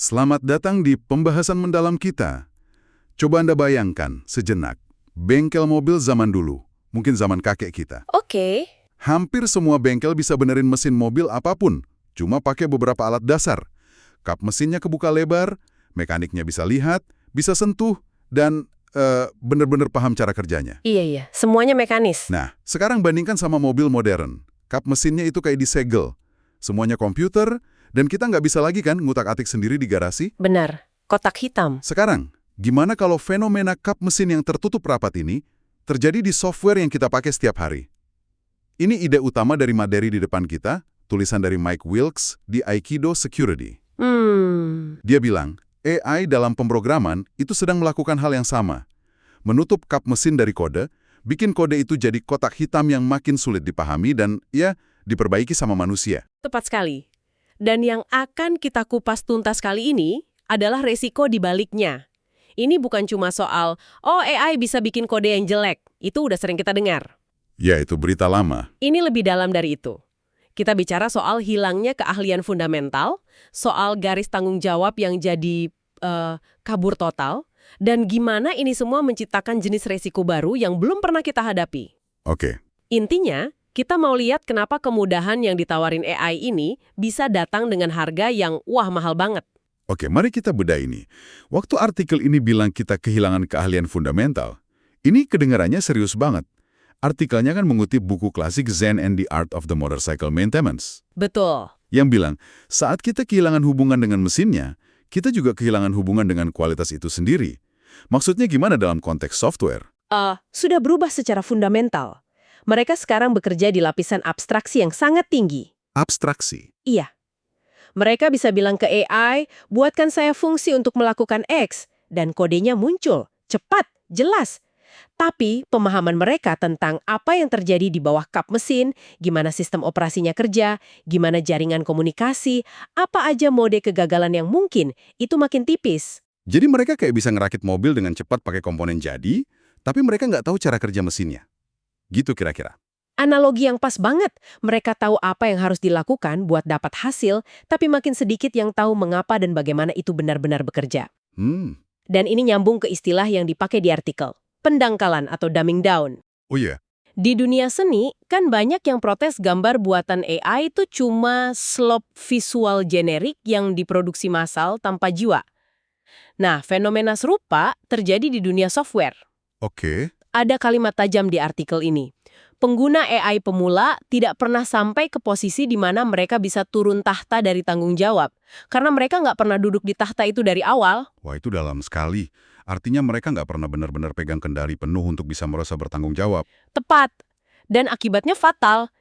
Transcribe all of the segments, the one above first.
Selamat datang di pembahasan mendalam kita. Coba Anda bayangkan sejenak, bengkel mobil zaman dulu, mungkin zaman kakek kita. Oke. Hampir semua bengkel bisa benerin mesin mobil apapun, cuma pakai beberapa alat dasar. Kap mesinnya kebuka lebar, mekaniknya bisa lihat, bisa sentuh, dan bener-bener paham cara kerjanya. Iya, semuanya mekanis. Nah, sekarang bandingkan sama mobil modern. Kap mesinnya itu kayak disegel. Semuanya komputer, dan kita nggak bisa lagi kan ngutak-atik sendiri di garasi? Benar, kotak hitam. Sekarang, gimana kalau fenomena kap mesin yang tertutup rapat ini terjadi di software yang kita pakai setiap hari? Ini ide utama dari materi di depan kita, tulisan dari Mike Wilkes di Aikido Security. Dia bilang, AI dalam pemrograman itu sedang melakukan hal yang sama. Menutup kap mesin dari kode, bikin kode itu jadi kotak hitam yang makin sulit dipahami dan, ya, diperbaiki sama manusia. Tepat sekali. Dan yang akan kita kupas tuntas kali ini adalah resiko di baliknya. Ini bukan cuma soal, AI bisa bikin kode yang jelek. Itu udah sering kita dengar. Ya, itu berita lama. Ini lebih dalam dari itu. Kita bicara soal hilangnya keahlian fundamental, soal garis tanggung jawab yang jadi kabur total, dan gimana ini semua menciptakan jenis resiko baru yang belum pernah kita hadapi. Oke. Intinya, kita mau lihat kenapa kemudahan yang ditawarin AI ini bisa datang dengan harga yang mahal banget. Oke, mari kita bedah ini. Waktu artikel ini bilang kita kehilangan keahlian fundamental, ini kedengarannya serius banget. Artikelnya kan mengutip buku klasik Zen and the Art of the Motorcycle Maintenance. Betul. Yang bilang, saat kita kehilangan hubungan dengan mesinnya, kita juga kehilangan hubungan dengan kualitas itu sendiri. Maksudnya gimana dalam konteks software? Sudah berubah secara fundamental. Mereka sekarang bekerja di lapisan abstraksi yang sangat tinggi. Abstraksi? Iya. Mereka bisa bilang ke AI, buatkan saya fungsi untuk melakukan X, dan kodenya muncul, cepat, jelas. Tapi pemahaman mereka tentang apa yang terjadi di bawah kap mesin, gimana sistem operasinya kerja, gimana jaringan komunikasi, apa aja mode kegagalan yang mungkin, itu makin tipis. Jadi mereka kayak bisa ngerakit mobil dengan cepat pakai komponen jadi, tapi mereka nggak tahu cara kerja mesinnya. Gitu kira-kira. Analogi yang pas banget. Mereka tahu apa yang harus dilakukan buat dapat hasil, tapi makin sedikit yang tahu mengapa dan bagaimana itu benar-benar bekerja. Dan ini nyambung ke istilah yang dipakai di artikel. Pendangkalan atau dumbing down. Oh iya? Di dunia seni, kan banyak yang protes gambar buatan AI itu cuma slop visual generik yang diproduksi massal tanpa jiwa. Nah, fenomena serupa terjadi di dunia software. Oke. Ada kalimat tajam di artikel ini. Pengguna AI pemula tidak pernah sampai ke posisi di mana mereka bisa turun tahta dari tanggung jawab. Karena mereka nggak pernah duduk di tahta itu dari awal. Wah, itu dalam sekali. Artinya mereka nggak pernah benar-benar pegang kendali penuh untuk bisa merasa bertanggung jawab. Tepat. Dan akibatnya fatal.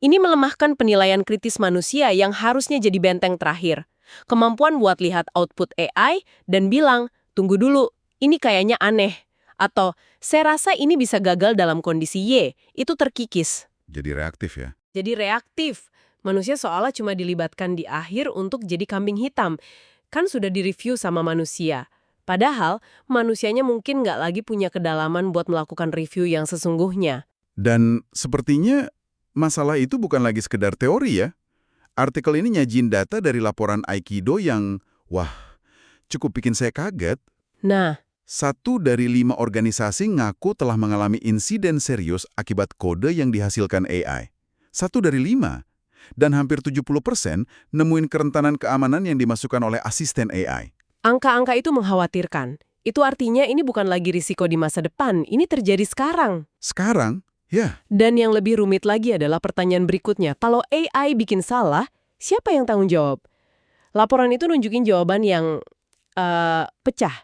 Ini melemahkan penilaian kritis manusia yang harusnya jadi benteng terakhir. Kemampuan buat lihat output AI dan bilang, tunggu dulu, ini kayaknya aneh. Atau, saya rasa ini bisa gagal dalam kondisi Y, itu terkikis. Jadi reaktif ya? Jadi reaktif. Manusia seolah cuma dilibatkan di akhir untuk jadi kambing hitam. Kan sudah direview sama manusia. Padahal, manusianya mungkin nggak lagi punya kedalaman buat melakukan review yang sesungguhnya. Dan sepertinya masalah itu bukan lagi sekedar teori ya. Artikel ini nyajin data dari laporan Aikido yang, cukup bikin saya kaget. Nah, 1 dari 5 organisasi ngaku telah mengalami insiden serius akibat kode yang dihasilkan AI. 1 dari 5. Dan hampir 70% nemuin kerentanan keamanan yang dimasukkan oleh asisten AI. angka-angka itu mengkhawatirkan. Itu artinya ini bukan lagi risiko di masa depan, ini terjadi sekarang. Sekarang, ya. Dan yang lebih rumit lagi adalah pertanyaan berikutnya. Kalau AI bikin salah, siapa yang tanggung jawab? Laporan itu nunjukin jawaban yang pecah.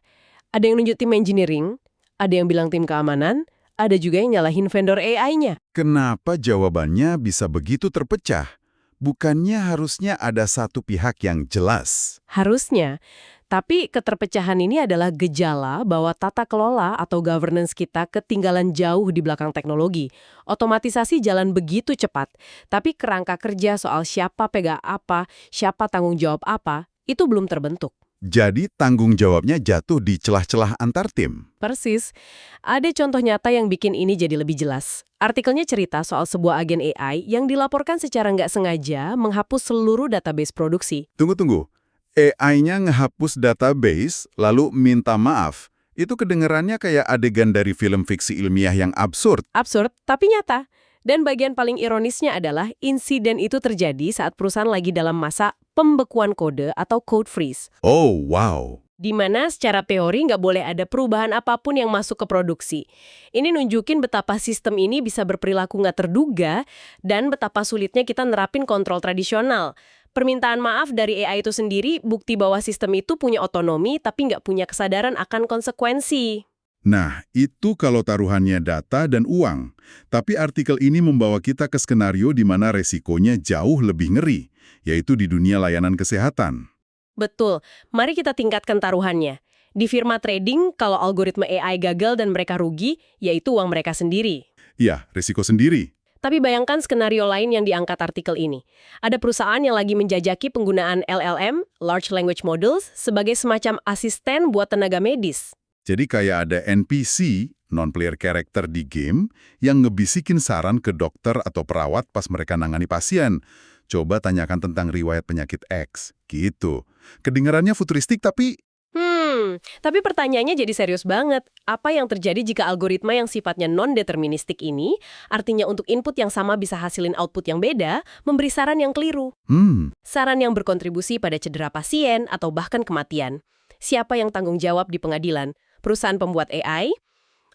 Ada yang nunjuk tim engineering, ada yang bilang tim keamanan, ada juga yang nyalahin vendor AI-nya. Kenapa jawabannya bisa begitu terpecah? Bukannya harusnya ada satu pihak yang jelas? Harusnya. Tapi keterpecahan ini adalah gejala bahwa tata kelola atau governance kita ketinggalan jauh di belakang teknologi. Otomatisasi jalan begitu cepat, tapi kerangka kerja soal siapa pegang apa, siapa tanggung jawab apa, itu belum terbentuk. Jadi tanggung jawabnya jatuh di celah-celah antar tim. Persis. Ada contoh nyata yang bikin ini jadi lebih jelas. Artikelnya cerita soal sebuah agen AI yang dilaporkan secara nggak sengaja menghapus seluruh database produksi. Tunggu. AI-nya ngehapus database, lalu minta maaf. Itu kedengerannya kayak adegan dari film fiksi ilmiah yang absurd. Absurd, tapi nyata. Dan bagian paling ironisnya adalah insiden itu terjadi saat perusahaan lagi dalam masa pembekuan kode atau code freeze. Oh, wow. Di mana secara teori nggak boleh ada perubahan apapun yang masuk ke produksi. Ini nunjukin betapa sistem ini bisa berperilaku nggak terduga dan betapa sulitnya kita nerapin kontrol tradisional. Permintaan maaf dari AI itu sendiri bukti bahwa sistem itu punya otonomi tapi nggak punya kesadaran akan konsekuensi. Nah, itu kalau taruhannya data dan uang. Tapi artikel ini membawa kita ke skenario di mana resikonya jauh lebih ngeri, yaitu di dunia layanan kesehatan. Betul, mari kita tingkatkan taruhannya. Di firma trading, kalau algoritma AI gagal dan mereka rugi, yaitu uang mereka sendiri. Iya, risiko sendiri. Tapi bayangkan skenario lain yang diangkat artikel ini. Ada perusahaan yang lagi menjajaki penggunaan LLM, Large Language Models, sebagai semacam asisten buat tenaga medis. Jadi kayak ada NPC, non-player character di game, yang ngebisikin saran ke dokter atau perawat pas mereka nangani pasien. Coba tanyakan tentang riwayat penyakit X, gitu. Kedengarannya futuristik tapi... Tapi pertanyaannya jadi serius banget. Apa yang terjadi jika algoritma yang sifatnya non-deterministik ini, artinya untuk input yang sama bisa hasilin output yang beda, memberi saran yang keliru? Saran yang berkontribusi pada cedera pasien atau bahkan kematian. Siapa yang tanggung jawab di pengadilan? Perusahaan pembuat AI?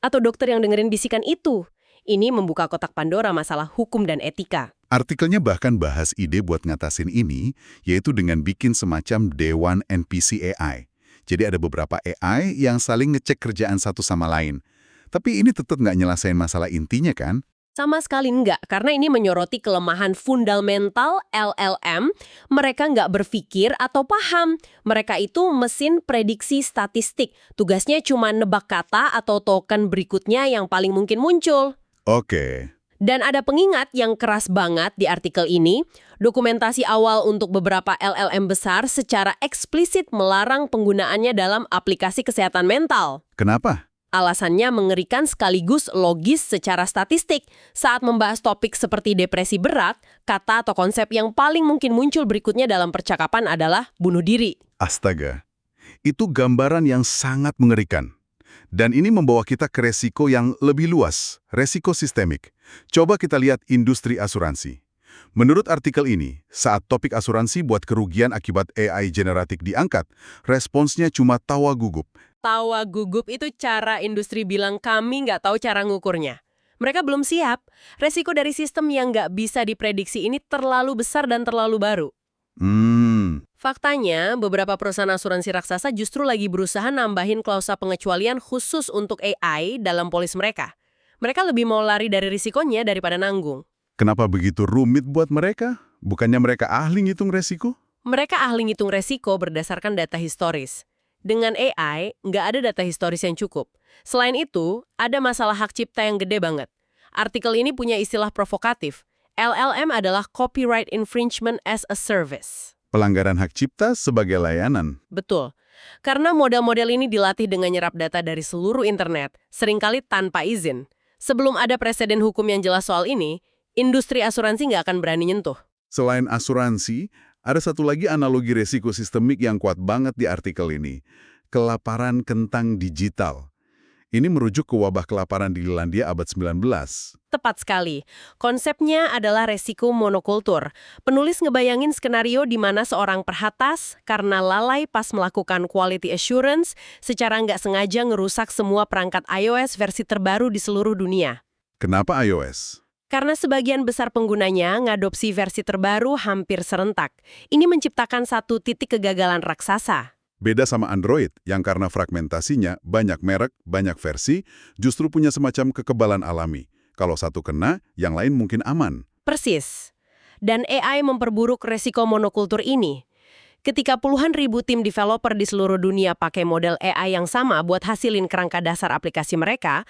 Atau dokter yang dengerin bisikan itu? Ini membuka kotak Pandora masalah hukum dan etika. Artikelnya bahkan bahas ide buat ngatasin ini, yaitu dengan bikin semacam dewan NPC AI. Jadi ada beberapa AI yang saling ngecek kerjaan satu sama lain. Tapi ini tetap nggak nyelesain masalah intinya kan? Sama sekali enggak, karena ini menyoroti kelemahan fundamental LLM. Mereka nggak berpikir atau paham. Mereka itu mesin prediksi statistik. Tugasnya cuma nebak kata atau token berikutnya yang paling mungkin muncul. Oke. Dan ada pengingat yang keras banget di artikel ini, dokumentasi awal untuk beberapa LLM besar secara eksplisit melarang penggunaannya dalam aplikasi kesehatan mental. Kenapa? Alasannya mengerikan sekaligus logis secara statistik. Saat membahas topik seperti depresi berat, kata atau konsep yang paling mungkin muncul berikutnya dalam percakapan adalah bunuh diri. Astaga, itu gambaran yang sangat mengerikan. Dan ini membawa kita ke resiko yang lebih luas, resiko sistemik. Coba kita lihat industri asuransi. Menurut artikel ini, saat topik asuransi buat kerugian akibat AI generatif diangkat, responsnya cuma tawa gugup. Tawa gugup itu cara industri bilang kami nggak tahu cara ngukurnya. Mereka belum siap. Resiko dari sistem yang nggak bisa diprediksi ini terlalu besar dan terlalu baru. Faktanya, beberapa perusahaan asuransi raksasa justru lagi berusaha nambahin klausa pengecualian khusus untuk AI dalam polis mereka. Mereka lebih mau lari dari risikonya daripada nanggung. Kenapa begitu rumit buat mereka? Bukannya mereka ahli ngitung resiko? Mereka ahli ngitung resiko berdasarkan data historis. Dengan AI, nggak ada data historis yang cukup. Selain itu, ada masalah hak cipta yang gede banget. Artikel ini punya istilah provokatif. LLM adalah copyright infringement as a service. Pelanggaran hak cipta sebagai layanan. Betul. Karena model-model ini dilatih dengan nyerap data dari seluruh internet, seringkali tanpa izin. Sebelum ada preseden hukum yang jelas soal ini, industri asuransi nggak akan berani nyentuh. Selain asuransi, ada satu lagi analogi resiko sistemik yang kuat banget di artikel ini. Kelaparan kentang digital. Ini merujuk ke wabah kelaparan di Irlandia abad 19. Tepat sekali. Konsepnya adalah resiko monokultur. Penulis ngebayangin skenario di mana seorang perhatas karena lalai pas melakukan quality assurance secara nggak sengaja ngerusak semua perangkat iOS versi terbaru di seluruh dunia. Kenapa iOS? Karena sebagian besar penggunanya ngadopsi versi terbaru hampir serentak. Ini menciptakan satu titik kegagalan raksasa. Beda sama Android, yang karena fragmentasinya, banyak merek, banyak versi, justru punya semacam kekebalan alami. Kalau satu kena, yang lain mungkin aman. Persis. Dan AI memperburuk resiko monokultur ini. Ketika puluhan ribu tim developer di seluruh dunia pakai model AI yang sama buat hasilin kerangka dasar aplikasi mereka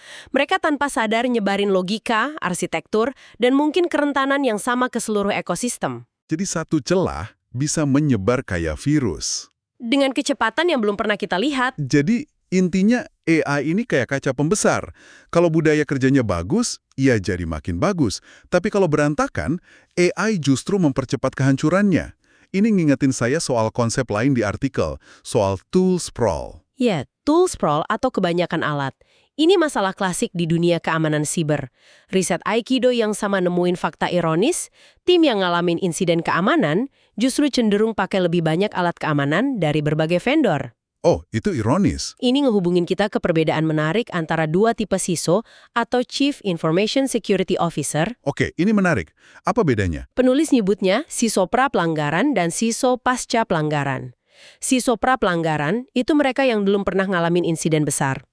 tanpa sadar nyebarin logika, arsitektur, dan mungkin kerentanan yang sama ke seluruh ekosistem. Jadi satu celah bisa menyebar kayak virus. Dengan kecepatan yang belum pernah kita lihat. Jadi intinya AI ini kayak kaca pembesar. Kalau budaya kerjanya bagus, ia jadi makin bagus. Tapi kalau berantakan, AI justru mempercepat kehancurannya. Ini ngingetin saya soal konsep lain di artikel, soal tool sprawl. Ya, tool sprawl atau kebanyakan alat. Ini masalah klasik di dunia keamanan siber. Riset Aikido yang sama nemuin fakta ironis, tim yang ngalamin insiden keamanan justru cenderung pakai lebih banyak alat keamanan dari berbagai vendor. Oh, itu ironis. Ini ngehubungin kita ke perbedaan menarik antara dua tipe CISO atau Chief Information Security Officer. Oke, ini menarik. Apa bedanya? Penulis nyebutnya CISO pra-pelanggaran dan CISO pasca pelanggaran. CISO pra-pelanggaran itu mereka yang belum pernah ngalamin insiden besar.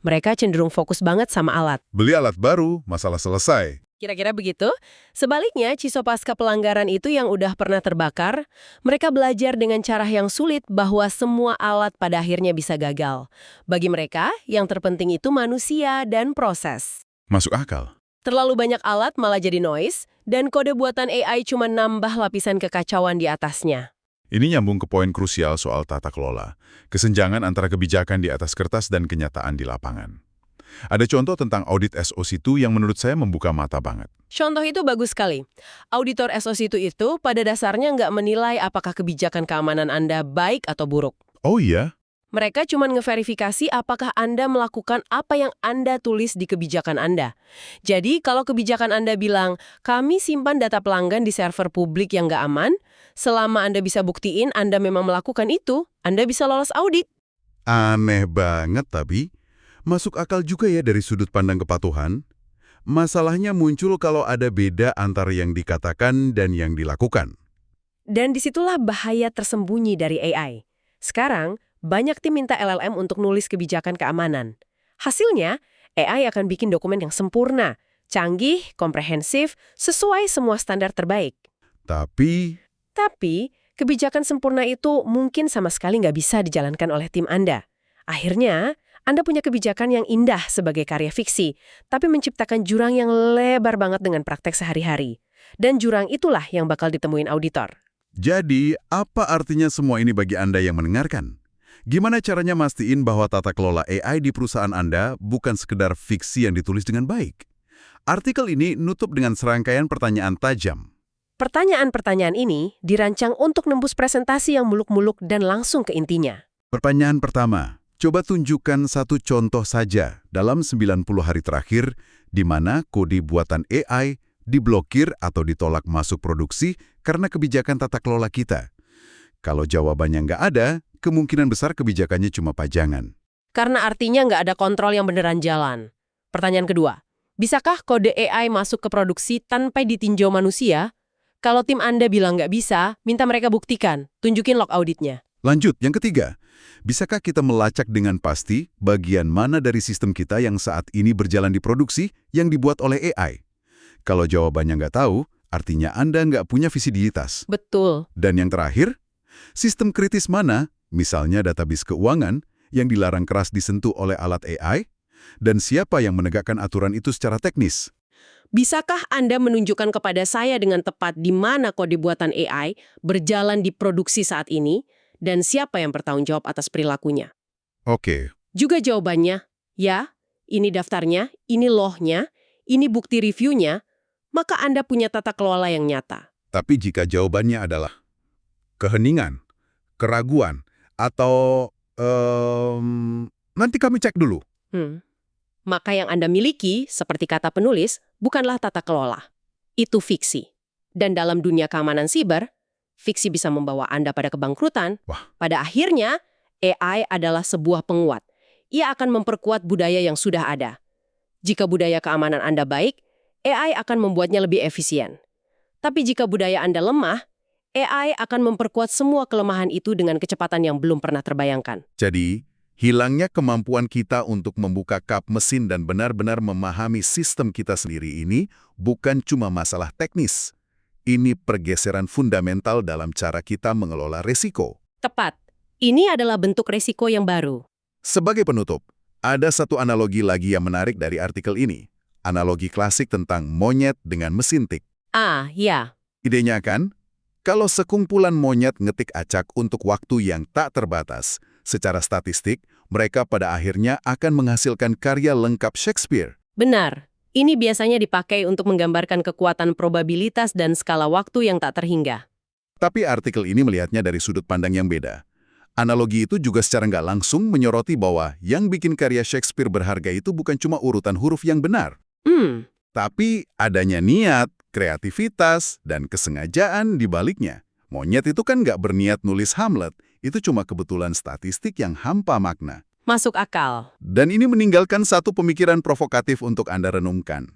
Mereka cenderung fokus banget sama alat. Beli alat baru, masalah selesai. Kira-kira begitu. Sebaliknya, CISO pasca pelanggaran itu yang udah pernah terbakar, mereka belajar dengan cara yang sulit bahwa semua alat pada akhirnya bisa gagal. Bagi mereka, yang terpenting itu manusia dan proses. Masuk akal. Terlalu banyak alat malah jadi noise, dan kode buatan AI cuma nambah lapisan kekacauan di atasnya. Ini nyambung ke poin krusial soal tata kelola. Kesenjangan antara kebijakan di atas kertas dan kenyataan di lapangan. Ada contoh tentang audit SOC2 yang menurut saya membuka mata banget. Contoh itu bagus sekali. Auditor SOC itu pada dasarnya nggak menilai apakah kebijakan keamanan Anda baik atau buruk. Oh iya? Mereka cuma ngeverifikasi apakah Anda melakukan apa yang Anda tulis di kebijakan Anda. Jadi, kalau kebijakan Anda bilang, kami simpan data pelanggan di server publik yang nggak aman, selama Anda bisa buktiin Anda memang melakukan itu, Anda bisa lolos audit. Aneh banget tapi. Masuk akal juga ya dari sudut pandang kepatuhan. Masalahnya muncul kalau ada beda antara yang dikatakan dan yang dilakukan. Dan disitulah bahaya tersembunyi dari AI. Sekarang, banyak tim minta LLM untuk nulis kebijakan keamanan. Hasilnya, AI akan bikin dokumen yang sempurna, canggih, komprehensif, sesuai semua standar terbaik. Tapi, kebijakan sempurna itu mungkin sama sekali nggak bisa dijalankan oleh tim Anda. Akhirnya, Anda punya kebijakan yang indah sebagai karya fiksi, tapi menciptakan jurang yang lebar banget dengan praktek sehari-hari. Dan jurang itulah yang bakal ditemuin auditor. jadi apa artinya semua ini bagi Anda yang mendengarkan? Gimana caranya mastiin bahwa tata kelola AI di perusahaan Anda bukan sekedar fiksi yang ditulis dengan baik? Artikel ini nutup dengan serangkaian pertanyaan tajam. Pertanyaan-pertanyaan ini dirancang untuk nembus presentasi yang muluk-muluk dan langsung ke intinya. Pertanyaan pertama, coba tunjukkan satu contoh saja dalam 90 hari terakhir di mana kode buatan AI diblokir atau ditolak masuk produksi karena kebijakan tata kelola kita. Kalau jawabannya nggak ada, kemungkinan besar kebijakannya cuma pajangan. Karena artinya nggak ada kontrol yang beneran jalan. Pertanyaan kedua, bisakah kode AI masuk ke produksi tanpa ditinjau manusia? Kalau tim Anda bilang nggak bisa, minta mereka buktikan, tunjukin log auditnya. Lanjut, yang ketiga, bisakah kita melacak dengan pasti bagian mana dari sistem kita yang saat ini berjalan di produksi yang dibuat oleh AI? Kalau jawabannya nggak tahu, artinya Anda nggak punya visibilitas. Betul. Dan yang terakhir, sistem kritis mana, misalnya database keuangan, yang dilarang keras disentuh oleh alat AI? Dan siapa yang menegakkan aturan itu secara teknis? Bisakah Anda menunjukkan kepada saya dengan tepat di mana kode buatan AI berjalan di produksi saat ini, dan siapa yang bertanggung jawab atas perilakunya? Oke, Juga jawabannya, ya, ini daftarnya, ini lognya, ini bukti reviewnya, maka Anda punya tata kelola yang nyata. tapi jika jawabannya adalah keheningan, keraguan, atau nanti kami cek dulu. Maka yang Anda miliki, seperti kata penulis, bukanlah tata kelola. Itu fiksi. Dan dalam dunia keamanan siber, fiksi bisa membawa Anda pada kebangkrutan. Wah. Pada akhirnya, AI adalah sebuah penguat. Ia akan memperkuat budaya yang sudah ada. Jika budaya keamanan Anda baik, AI akan membuatnya lebih efisien. Tapi jika budaya Anda lemah, AI akan memperkuat semua kelemahan itu dengan kecepatan yang belum pernah terbayangkan. Jadi, hilangnya kemampuan kita untuk membuka kap mesin dan benar-benar memahami sistem kita sendiri ini bukan cuma masalah teknis. Ini pergeseran fundamental dalam cara kita mengelola risiko. Tepat. Ini adalah bentuk risiko yang baru. Sebagai penutup, ada satu analogi lagi yang menarik dari artikel ini. Analogi klasik tentang monyet dengan mesin tik. Ya. Idenya kan? Kalau sekumpulan monyet ngetik acak untuk waktu yang tak terbatas, secara statistik, mereka pada akhirnya akan menghasilkan karya lengkap Shakespeare. Benar. Ini biasanya dipakai untuk menggambarkan kekuatan probabilitas dan skala waktu yang tak terhingga. Tapi artikel ini melihatnya dari sudut pandang yang beda. Analogi itu juga secara nggak langsung menyoroti bahwa yang bikin karya Shakespeare berharga itu bukan cuma urutan huruf yang benar, tapi adanya niat, kreativitas, dan kesengajaan di baliknya. Monyet itu kan nggak berniat nulis Hamlet, itu cuma kebetulan statistik yang hampa makna. Masuk akal. Dan ini meninggalkan satu pemikiran provokatif untuk Anda renungkan.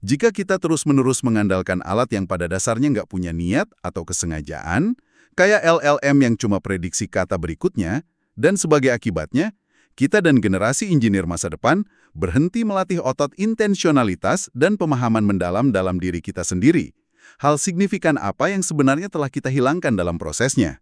Jika kita terus-menerus mengandalkan alat yang pada dasarnya nggak punya niat atau kesengajaan, kayak LLM yang cuma prediksi kata berikutnya, dan sebagai akibatnya, kita dan generasi insinyur masa depan berhenti melatih otot intensionalitas dan pemahaman mendalam dalam diri kita sendiri. Hal signifikan apa yang sebenarnya telah kita hilangkan dalam prosesnya?